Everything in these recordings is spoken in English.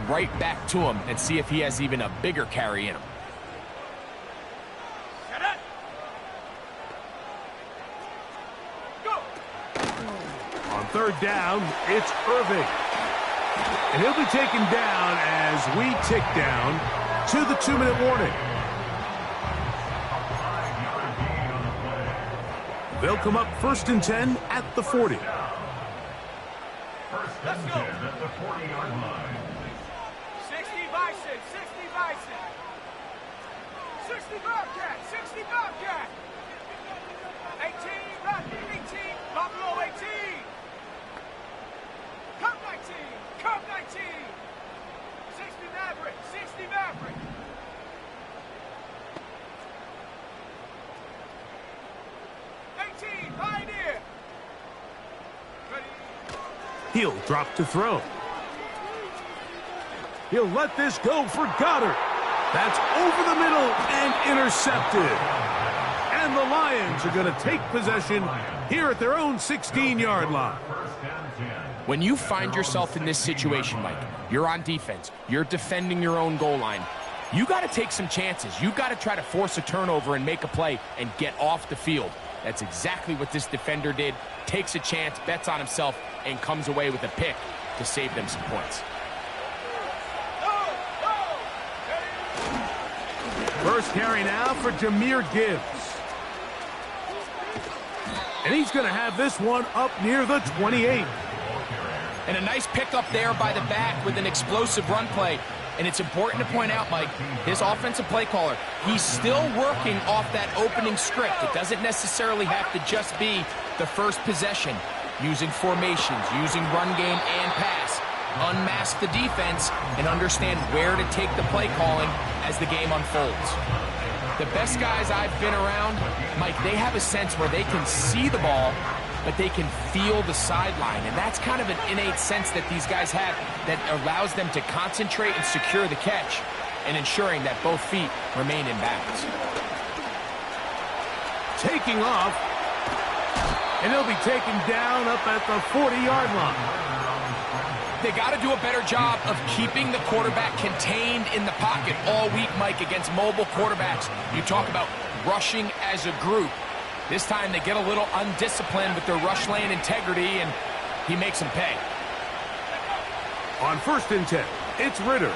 right back to him and see if he has even a bigger carry in him. On third down, it's Irving. And he'll be taken down as we tick down to the 2-minute warning. They'll come up 1st and 10 at the 40. Let's go. At the 40-yard line. 60 Bison, 60 Bison. 60 Bobcat, 60 Bobcat. 18, Rocky, 18, Buffalo 18. Come 19, come 19. 60 Maverick, 60 Maverick. Pioneer. He'll drop to throw. He'll let this go for Goddard. That's over the middle and intercepted. And the Lions are going to take possession here at their own 16-yard line. When you find yourself in this situation, Mike, you're on defense, you're defending your own goal line, you got to take some chances. You got to try to force a turnover and make a play and get off the field. That's exactly what this defender did. Takes a chance, bets on himself, and comes away with a pick to save them some points. First carry now for Jahmyr Gibbs. And he's going to have this one up near the 28. And a nice pickup there by the back with an explosive run play. And it's important to point out, Mike, his offensive play caller, he's still working off that opening script. It doesn't necessarily have to just be the first possession. Using formations, using run game and pass. Unmask the defense and understand where to take the play calling as the game unfolds. The best guys I've been around, Mike, they have a sense where they can see the ball, but they can feel the sideline. And that's kind of an innate sense that these guys have that allows them to concentrate and secure the catch and ensuring that both feet remain in balance. Taking off, and he'll be taken down up at the 40-yard line. They got to do a better job of keeping the quarterback contained in the pocket all week, Mike, against mobile quarterbacks. You talk about rushing as a group. This time they get a little undisciplined with their rush lane integrity, and he makes them pay. On 1st and 10, it's Ritter.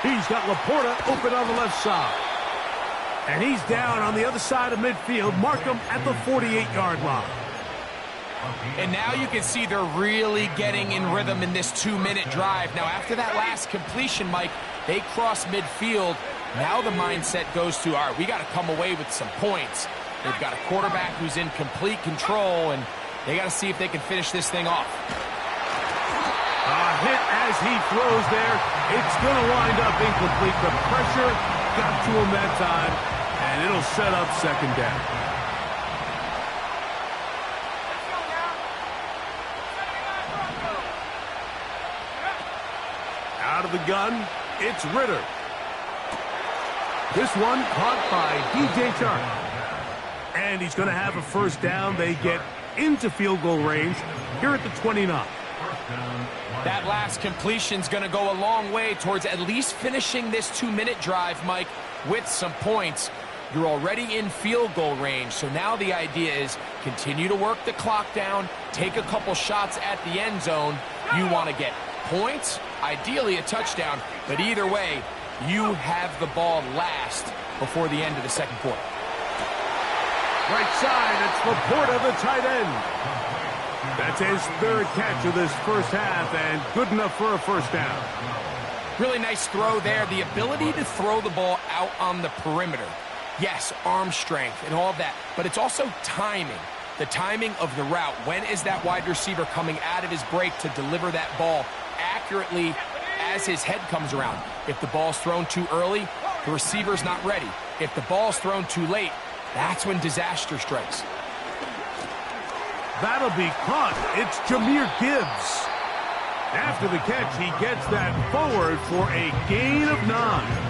He's got Laporta open on the left side. And he's down on the other side of midfield. Mark him at the 48-yard line. And now you can see they're really getting in rhythm in this 2-minute drive. Now, after that last completion, Mike, they cross midfield. Now the mindset goes to, all right, we got to come away with some points. They've got a quarterback who's in complete control, and they got to see if they can finish this thing off. A hit as he throws there. It's going to wind up incomplete. The pressure got to him that time, and it'll set up 2nd down. Out of the gun, it's Ritter. This one caught by DJ Chark. And he's going to have a 1st down. They get into field goal range here at the 29. That last completion's going to go a long way towards at least finishing this 2-minute drive, Mike, with some points. You're already in field goal range, so now the idea is continue to work the clock down, take a couple shots at the end zone. You want to get points, ideally a touchdown, but either way, you have the ball last before the end of the 2nd quarter. Right side, it's Laporta, the tight end. That's his 3rd catch of this 1st half, and good enough for a 1st down. Really nice throw there. The ability to throw the ball out on the perimeter. Yes, arm strength and all of that, but it's also timing. The timing of the route. When is that wide receiver coming out of his break to deliver that ball accurately as his head comes around? If the ball's thrown too early, the receiver's not ready. If the ball's thrown too late, that's when disaster strikes. That'll be caught. It's Jahmyr Gibbs. After the catch, he gets that forward for a gain of 9.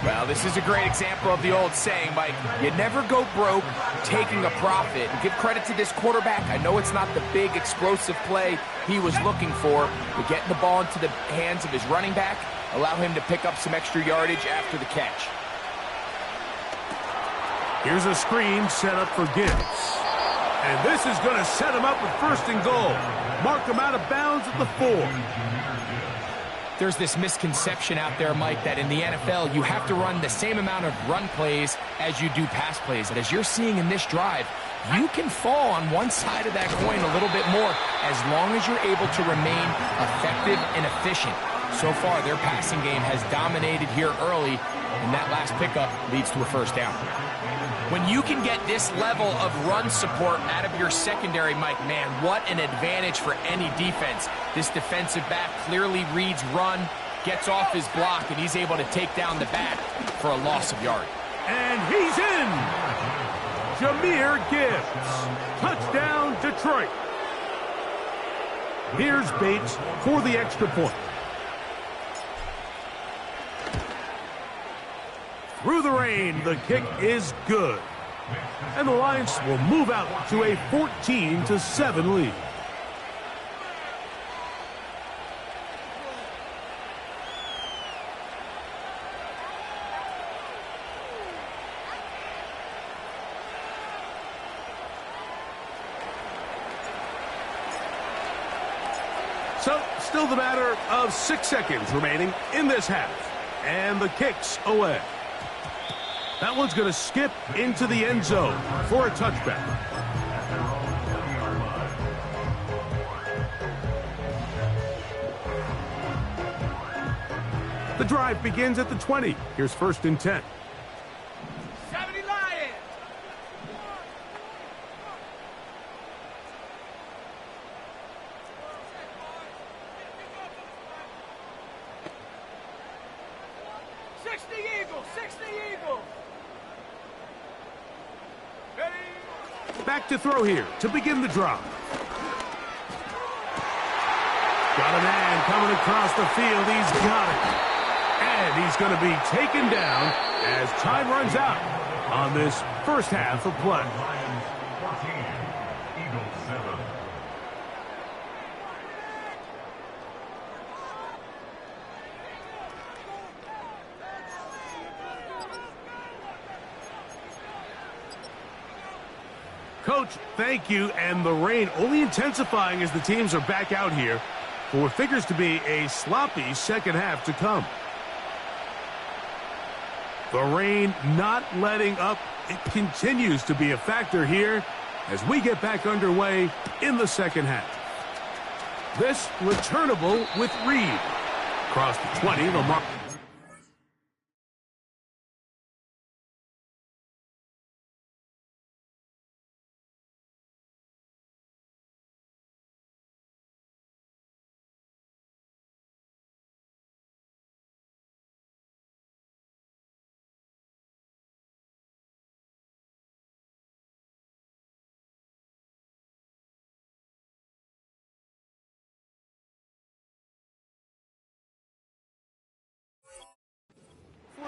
Well, this is a great example of the old saying, Mike. You never go broke taking a profit. And give credit to this quarterback. I know it's not the big explosive play he was looking for, but getting the ball into the hands of his running back, allow him to pick up some extra yardage after the catch. Here's a screen set up for Gibbs. And this is going to set him up with 1st and goal. Mark him out of bounds at the 4. There's this misconception out there, Mike, that in the NFL, you have to run the same amount of run plays as you do pass plays. And as you're seeing in this drive, you can fall on one side of that coin a little bit more as long as you're able to remain effective and efficient. So far, their passing game has dominated here early, and that last pickup leads to a 1st down. When you can get this level of run support out of your secondary, Mike, man, what an advantage for any defense. This defensive back clearly reads run, gets off his block, and he's able to take down the back for a loss of yard. And he's in! Jahmyr Gibbs. Touchdown, Detroit. Here's Bates for the extra point. Through the rain, the kick is good. And the Lions will move out to a 14-7 lead. So, still the matter of 6 seconds remaining in this half. And the kick's away. That one's going to skip into the end zone for a touchback. The drive begins at the 20. Here's 1st and 10. 70 Lions. Eagles, 60 Eagles. Back to throw here to begin the drive. Got a man coming across the field. He's got it. And he's going to be taken down as time runs out on this 1st half of play. Coach, thank you, and the rain only intensifying as the teams are back out here for what figures to be a sloppy 2nd half to come. The rain not letting up. It continues to be a factor here as we get back underway in the 2nd half. This returnable with Reed. Across the 20, Lamar.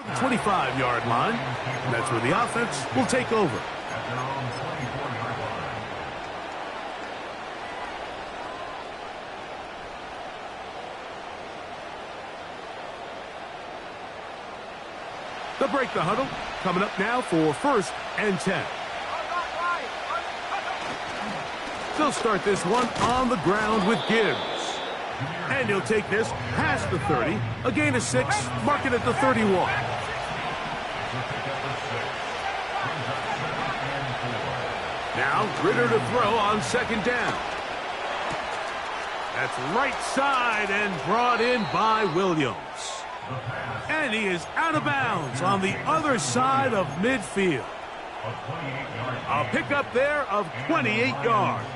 The 25-yard line. That's where the offense will take over. They'll break the huddle. Coming up now for 1st and 10. They'll start this one on the ground with Gibbs. And he'll take this past the 30. A gain of 6. Mark it at the 31. Now, Ritter to throw on 2nd down. That's right side and brought in by Williams. And he is out of bounds on the other side of midfield. A pickup there of 28 yards.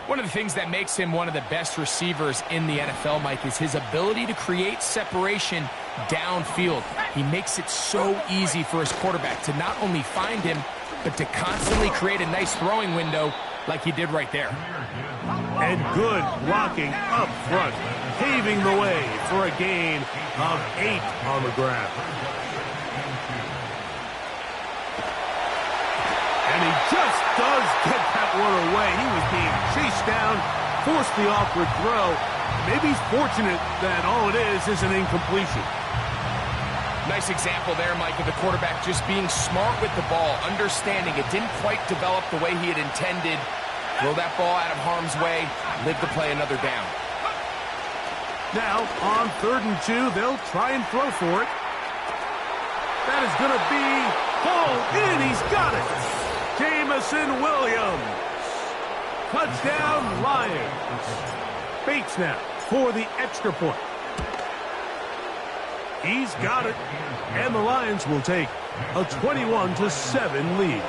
One of the things that makes him one of the best receivers in the NFL, Mike, is his ability to create separation downfield. He makes it so easy for his quarterback to not only find him, but to constantly create a nice throwing window like he did right there. And good blocking up front, paving the way for a gain of 8 on the ground. does get that one away. He was being chased down, forced the awkward throw. Maybe he's fortunate that all it is an incompletion. Nice example there, Mike, of the quarterback just being smart with the ball, understanding it didn't quite develop the way he had intended. Throw that ball out of harm's way, live to play another down. Now, on 3rd and 2, they'll try and throw for it. That is going to be hauled in. He's got it. Jamison Williams. Touchdown, Lions. Bates now for the extra point. He's got it. And the Lions will take a 21-7 lead.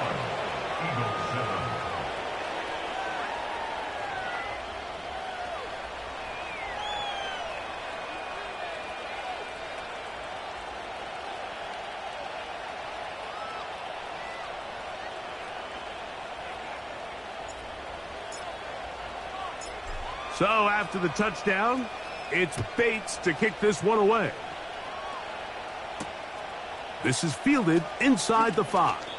So after the touchdown, it's Bates to kick this one away. This is fielded inside the 5.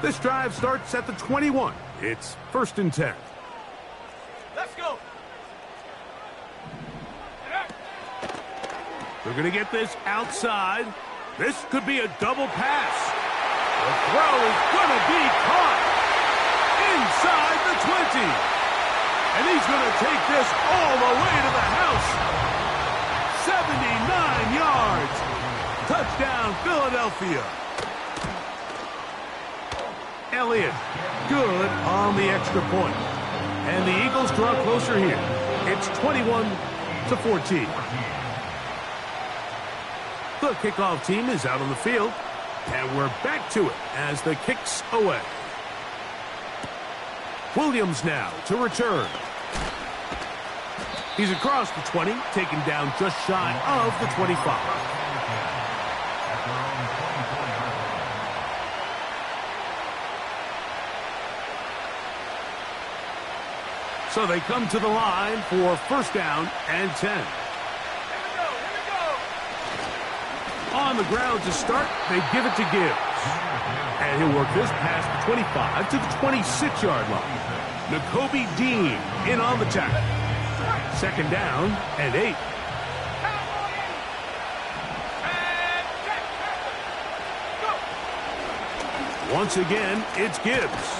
This drive starts at the 21. It's 1st and 10. Let's go. They're going to get this outside. This could be a double pass. The throw is going to be caught inside the 20. And he's going to take this all the way to the house. 79 yards. Touchdown, Philadelphia. Elliott, good on the extra point. And the Eagles draw closer here. It's 21-14. The kickoff team is out on the field. And we're back to it as the kick's away. Williams now to return. He's across the 20, taken down just shy of the 25. So they come to the line for 1st down and 10. Here we go. On the ground to start, they give it to Gibbs. And he'll work this past the 25 to the 26-yard line. Nakobe Dean in on the tackle. 2nd down and 8. Once again, it's Gibbs.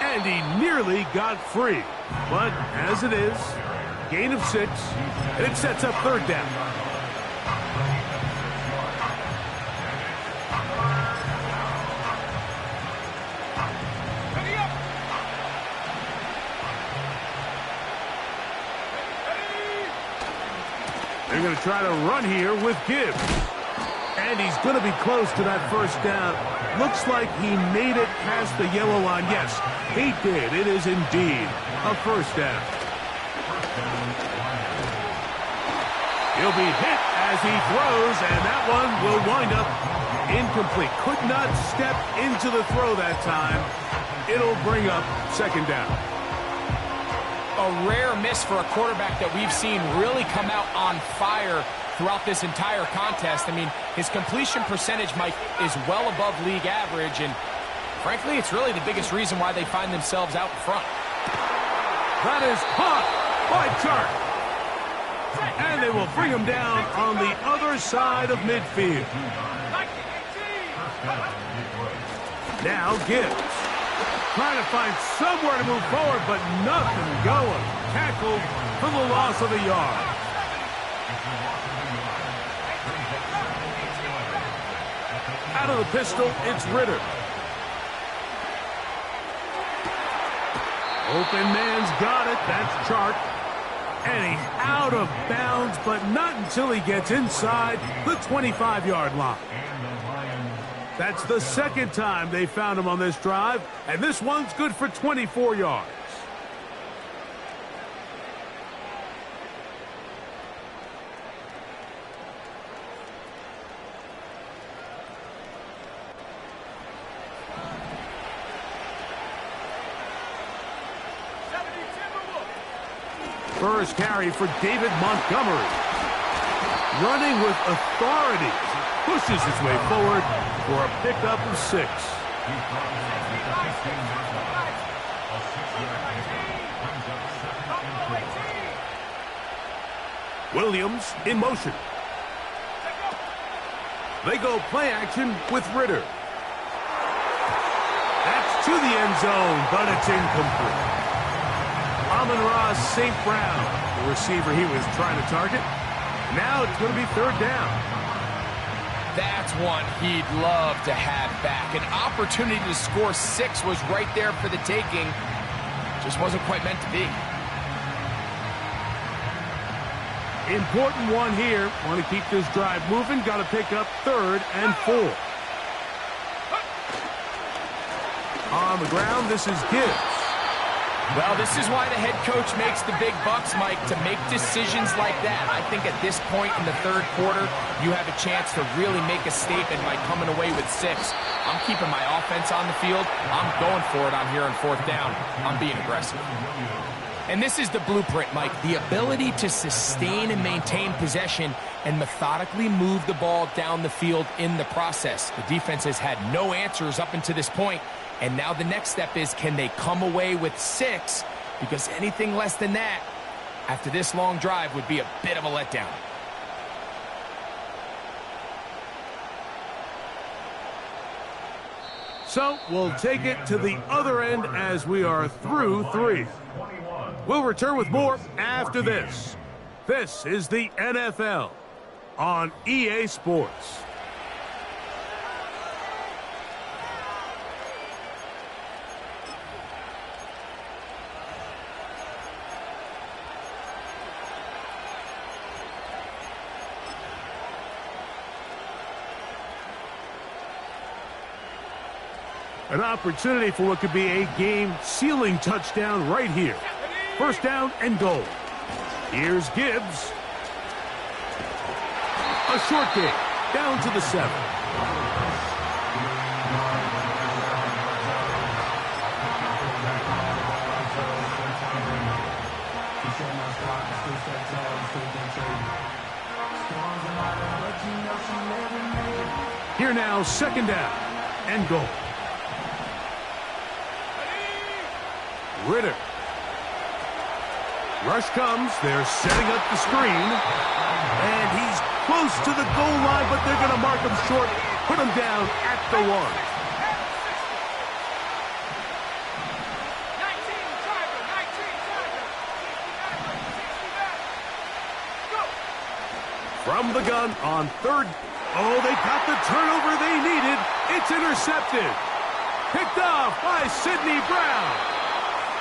And he nearly got free. But as it is, gain of 6, and it sets up 3rd down. They're going to try to run here with Gibbs. And he's going to be close to that 1st down. Looks like he made it past the yellow line. Yes, he did. It is indeed a 1st down. He'll be hit as he throws, and that one will wind up incomplete. Could not step into the throw that time. It'll bring up 2nd down. A rare miss for a quarterback that we've seen really come out on fire throughout this entire contest. I mean, his completion percentage, Mike, is well above league average, and frankly, it's really the biggest reason why they find themselves out in front. That is caught by Chark. And they will bring him down on the other side of midfield. Now Gibbs trying to find somewhere to move forward, but nothing going. Tackled for the loss of a yard. Out of the pistol, it's Ritter. Open man's got it. That's Chark. And he's out of bounds, but not until he gets inside the 25-yard line. That's the 2nd time they found him on this drive, and this one's good for 24 yards. First carry for David Montgomery. Running with authority. Pushes his way forward for a pickup of 6. Williams in motion. They go play action with Ritter. That's to the end zone, but it's incomplete. Amon-Ra St. Brown, the receiver he was trying to target. Now it's going to be 3rd down. That's one he'd love to have back. An opportunity to score 6 was right there for the taking. Just wasn't quite meant to be. Important one here. Want to keep this drive moving. Got to pick up 3rd and 4. On the ground, this is Gibbs. Well, this is why the head coach makes the big bucks, Mike, to make decisions like that. I think at this point in the 3rd quarter, you have a chance to really make a statement by coming away with 6. I'm keeping my offense on the field. I'm going for it on here on 4th down. I'm being aggressive. And this is the blueprint, Mike. The ability to sustain and maintain possession and methodically move the ball down the field in the process. The defense has had no answers up until this point. And now the next step is, can they come away with 6? Because anything less than that, after this long drive, would be a bit of a letdown. So we'll take it to the other end as we are through 3. We'll return with more after this. This is the NFL on EA Sports. An opportunity for what could be a game-sealing touchdown right here. 1st down and goal. Here's Gibbs. A short kick down to the 7. Here now, 2nd down and goal. Ritter. Rush comes. They're setting up the screen. And he's close to the goal line, but they're going to mark him short. Put him down at the 1. 19 driver, 60 From the gun on 3rd. Oh, they got the turnover they needed. It's intercepted. Picked off by Sidney Brown.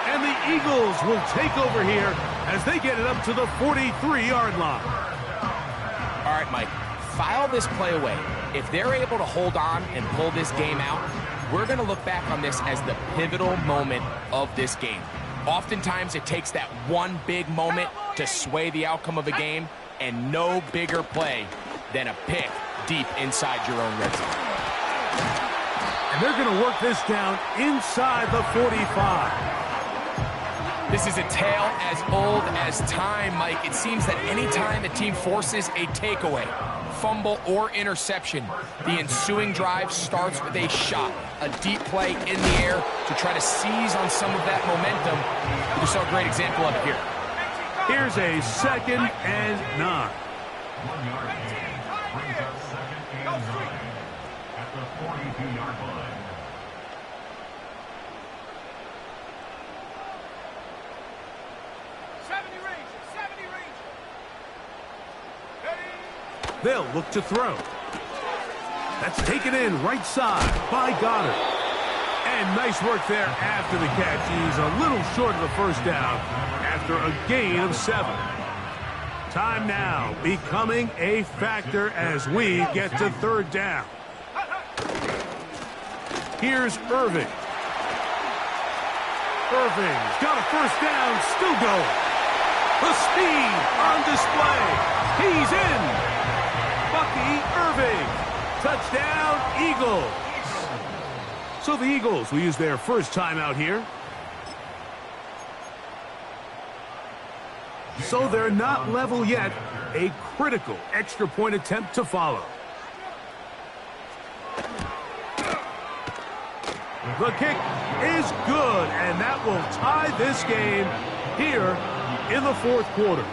And the Eagles will take over here as they get it up to the 43-yard line. All right, Mike, file this play away. If they're able to hold on and pull this game out, we're going to look back on this as the pivotal moment of this game. Oftentimes, it takes that one big moment to sway the outcome of a game, and no bigger play than a pick deep inside your own red zone. And they're going to work this down inside the 45. This is a tale as old as time, Mike. It seems that any time a team forces a takeaway, fumble, or interception, the ensuing drive starts with a shot, a deep play in the air to try to seize on some of that momentum. We saw a great example of it here. Here's a 2nd and 9. 1 yard gain. Brings up 2nd and 9 at the 42-yard line. They'll look to throw. That's taken in right side by Goddard. And nice work there after the catch. He's a little short of the 1st down after a gain of 7. Time now becoming a factor as we get to 3rd down. Here's Irving. Irving's got a 1st down, still going. The speed on display. He's in. Bucky Irving. Touchdown, Eagles. So the Eagles will use their 1st timeout here. so they're not level yet. A critical extra point attempt to follow. The kick is good, and that will tie this game here in the fourth quarter.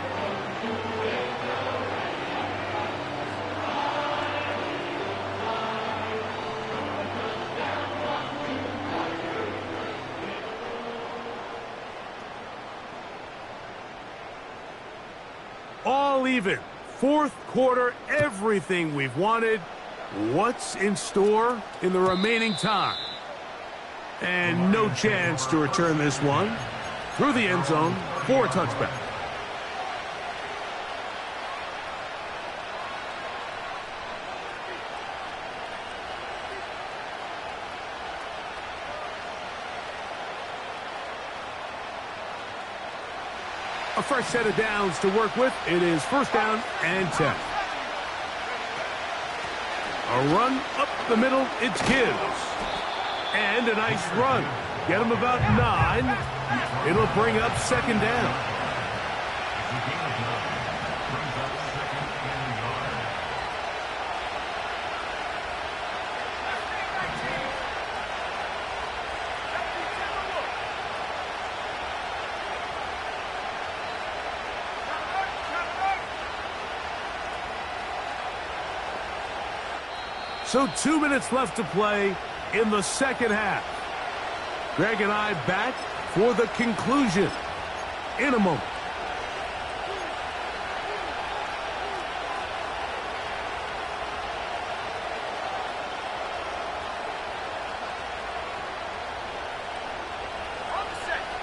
All even. Fourth quarter, everything we've wanted. What's in store in the remaining time? And no chance to return this one through the end zone for a touchback. A fresh set of downs to work with. It is first down and 10. A run up the middle. It's Gibbs. And a nice run. Get him about 9. It'll bring up second down. So 2 minutes left to play in the second half. Greg and I back for the conclusion in a moment.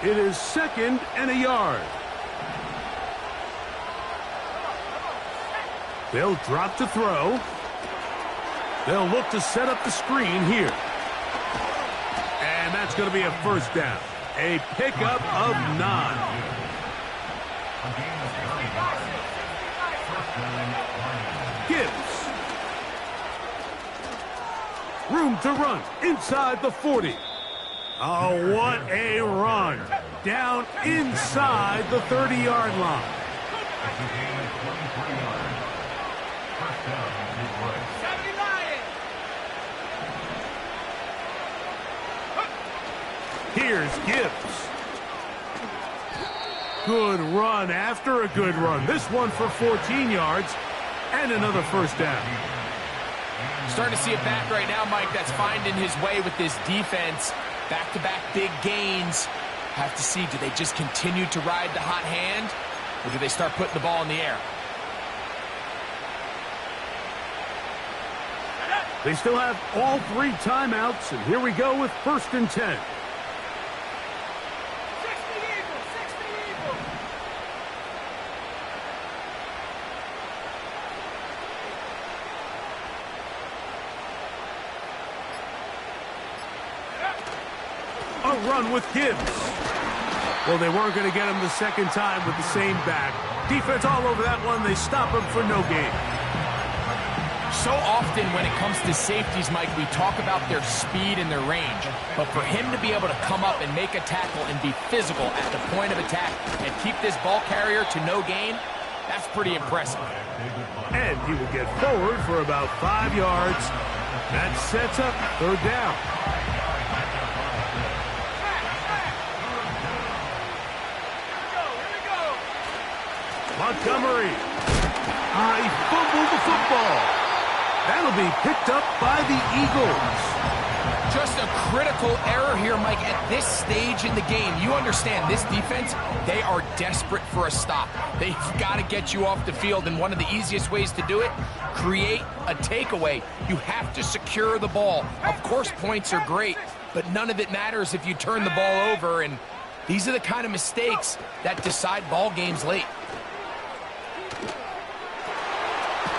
It is second and a yard. They'll drop to throw. They'll look to set up the screen here. And that's going to be a first down. A pickup of 9. Gibbs. Room to run inside the 40. Oh, what a run. Down inside the 30-yard line. Here's Gibbs. Good run after a good run. This one for 14 yards and another first down. Starting to see a back right now, Mike, that's finding his way with this defense. Back-to-back big gains. Have to see, do they just continue to ride the hot hand, or do they start putting the ball in the air? They still have all 3 timeouts, and here we go with first and 10. A run with Gibbs. Well, they weren't going to get him the second time with the same back. Defense all over that one. They stop him for no gain. So often when it comes to safeties, Mike, we talk about their speed and their range. But for him to be able to come up and make a tackle and be physical at the point of attack and keep this ball carrier to no gain, that's pretty impressive. And he will get forward for about 5 yards. That sets up third down. Montgomery. He fumbled the football. That'll be picked up by the Eagles. Just a critical error here, Mike, at this stage in the game. You understand, this defense, they are desperate for a stop. They've got to get you off the field, and one of the easiest ways to do it, create a takeaway. You have to secure the ball. Of course, points are great, but none of it matters if you turn the ball over, and these are the kind of mistakes that decide ball games late.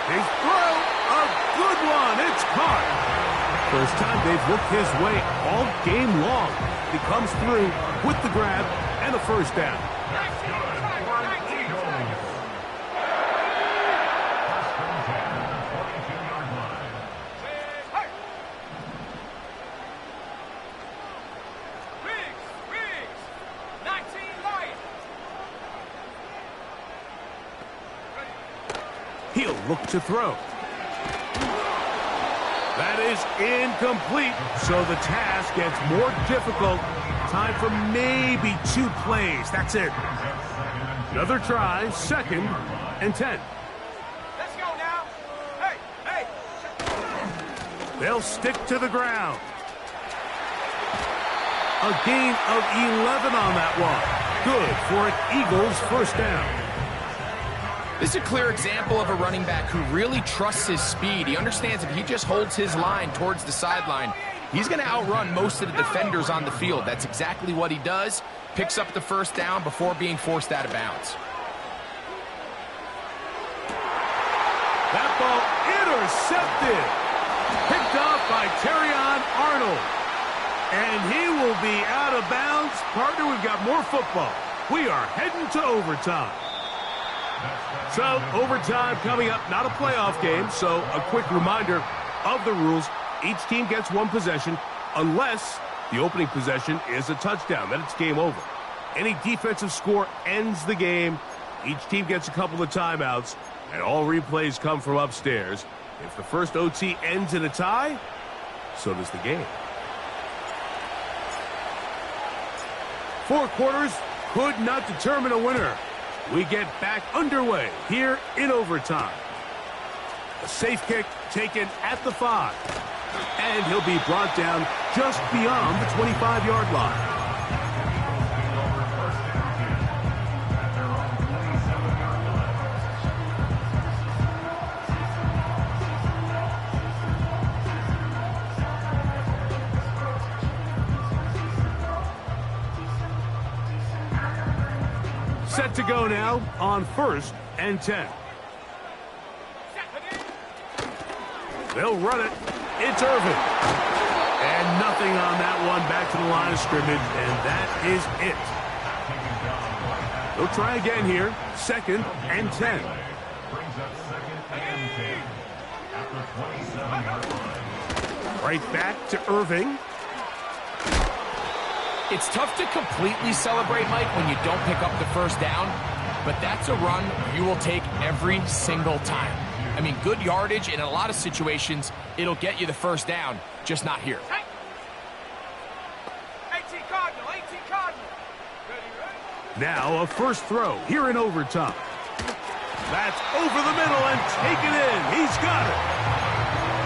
His throw, a good one. It's caught. First time they've looked his way all game long. He comes through with the grab and a first down. look to throw. That is incomplete, so the task gets more difficult. Time for maybe 2 plays. That's it. Another try, 2nd and 10. Let's go now. Hey, hey. They'll stick to the ground. A gain of 11 on that one. Good for an Eagles first down. This is a clear example of a running back who really trusts his speed. He understands if he just holds his line towards the sideline, he's going to outrun most of the defenders on the field. That's exactly what he does. Picks up the first down before being forced out of bounds. That ball intercepted. Picked off by Terrion Arnold. And he will be out of bounds. Partner, we've got more football. We are heading to overtime. So, overtime coming up, not a playoff game, so a quick reminder of the rules. Each team gets 1 possession unless the opening possession is a touchdown. Then it's game over. Any defensive score ends the game. Each team gets a couple of timeouts, and all replays come from upstairs. If the first OT ends in a tie, so does the game. 4 quarters could not determine a winner. We get back underway here in overtime. A safe kick taken at the 5. And he'll be brought down just beyond the 25-yard line. Set to go now on 1st and 10. They'll run it. It's Irvin. And nothing on that one. Back to the line of scrimmage, and that is it. They'll try again here. 2nd and 10. Brings up 2nd and 10 at the 27-yard line. Right back to Irving. It's tough to completely celebrate, Mike, when you don't pick up the first down, but that's a run you will take every single time. I mean, good yardage, and in a lot of situations, it'll get you the first down, just not here. Hey. 18 Cardinal, 18 Cardinal. Ready? Now a first throw here in overtime. That's over the middle and taken in. He's got it.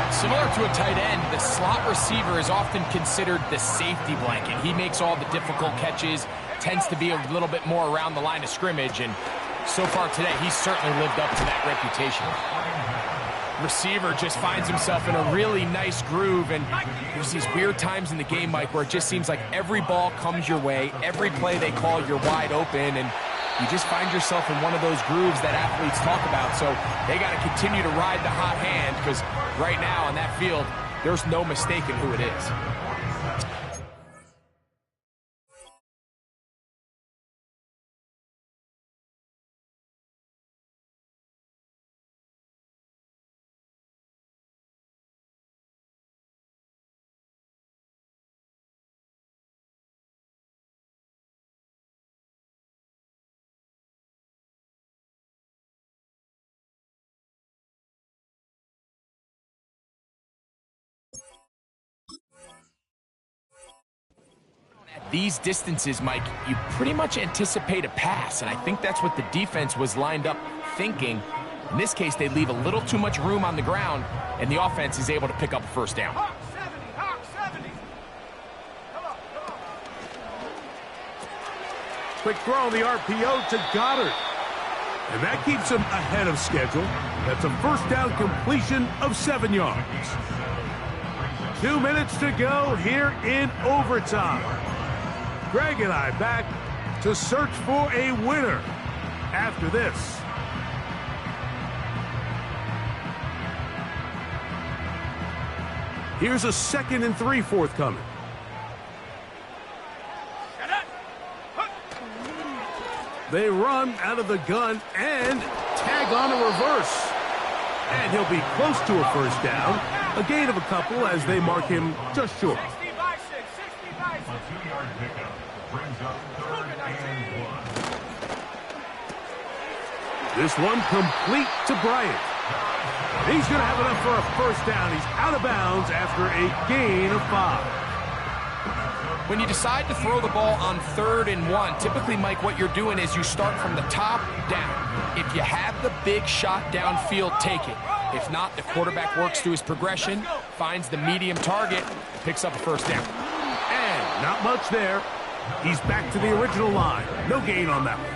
Similar to a tight end, the slot receiver is often considered the safety blanket. He makes all the difficult catches, tends to be a little bit more around the line of scrimmage, and so far today, he's certainly lived up to that reputation. Receiver just finds himself in a really nice groove, and there's these weird times in the game, Mike, where it just seems like every ball comes your way, every play they call, you're wide open, and you just find yourself in one of those grooves that athletes talk about. So they got to continue to ride the hot hand, because right now on that field, there's no mistaking who it is. These distances, Mike, you pretty much anticipate a pass, and I think that's what the defense was lined up thinking. In this case, they leave a little too much room on the ground, and the offense is able to pick up a first down. Hawk 70, Hawk 70. Come on, come on. Quick throw on the RPO to Goddard. And that keeps him ahead of schedule. That's a first down completion of 7 yards. 2 minutes to go here in overtime. Greg and I back to search for a winner after this. Here's a 2nd and 3 forthcoming. They run out of the gun and tag on a reverse. And he'll be close to a first down. A gain of a couple as they mark him just short. 60 by 6, 60 by 6. A 2-yard pickup brings up 3rd and 1. This one complete to Bryant. He's going to have enough for a first down. He's out of bounds after a gain of 5. When you decide to throw the ball on 3rd and 1, typically, Mike, what you're doing is you start from the top down. If you have the big shot downfield, take it. If not, the quarterback works through his progression, finds the medium target, picks up a first down. And not much there. He's back to the original line. No gain on that one.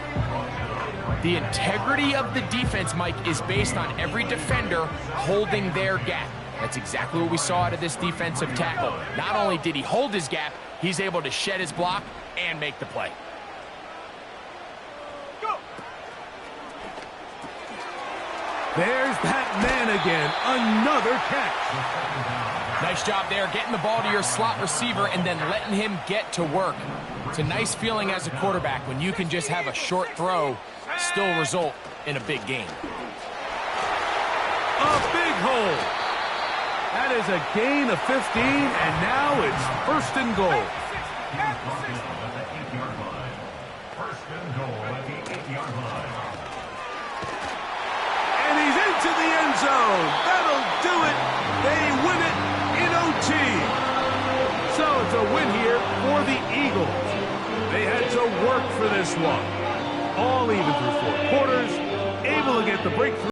The integrity of the defense, Mike, is based on every defender holding their gap. That's exactly what we saw out of this defensive tackle. Not only did he hold his gap, he's able to shed his block and make the play. Go. There's that man again. Another catch. Nice job there, getting the ball to your slot receiver and then letting him get to work. It's a nice feeling as a quarterback when you can just have a short throw still result in a big gain. A big hole. That is a gain of 15, and now it's 1st and goal. First and goal at the 8-yard line. And he's into the end zone. That'll do it. They win it in OT. So it's a win here for the Eagles. They had to work for this one. All even through 4 quarters, able to get the breakthrough.